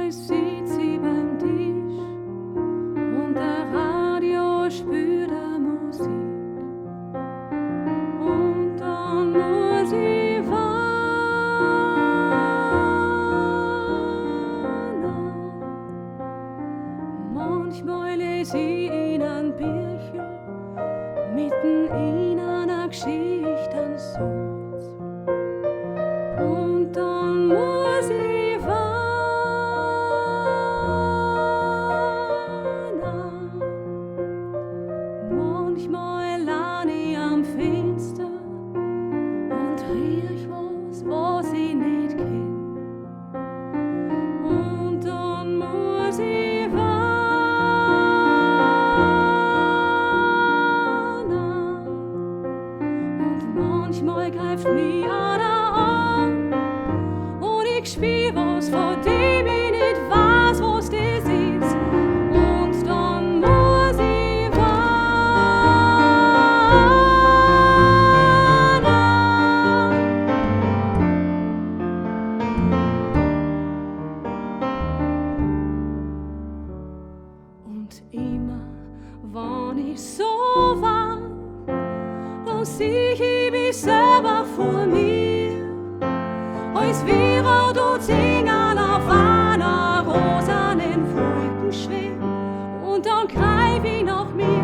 manchmal sitzt sie beim Tisch und der Radio spielt der Musik. Und dann muss ich warnen. Manchmal lese ich in ein Büchel mitten in einer Geschichte einen Satz. Und dann muss ich warnen. Manchmal lehne ich am Fenster und riech was ich nicht kenn. Und dann muss ich warnen. Und manchmal greift mich einer an und ich spür was, von dem ich nicht weiß, was das ist. Und dann muss ich und immer, wenn ich so war, dann sieh ich mich selber vor mir, als wäre dort singen auf einer rosanen Wolken schweben. Und dann greif ich nach mir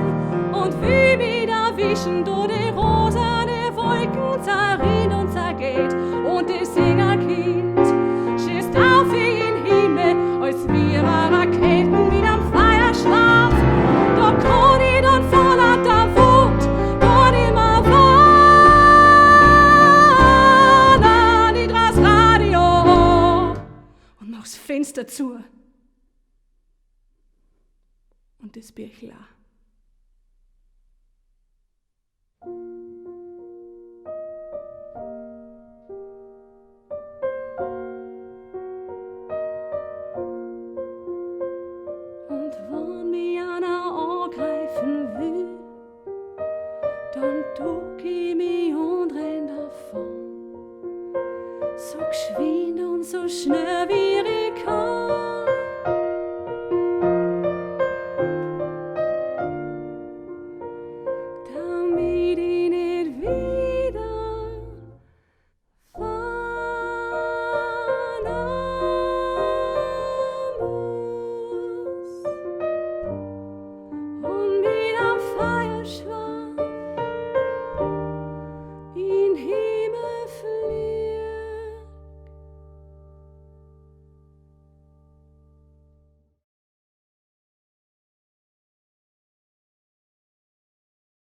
und will mich erwischen, do die rosane Wolken zerrinnt und zergeht. Und das Singerkind schießt auf in den Himmel, als wäre Raketen mit am Feuerschlaf. Da kann ich dann voller der Wut gar nicht mehr warnen. Ich dreh's Radio und mach's Fenster zu. Und das Büchel auch. Und wenn mich einer angreifen will, dann duck ich mich und renn davon. So geschwind und so schnell wie ich kann.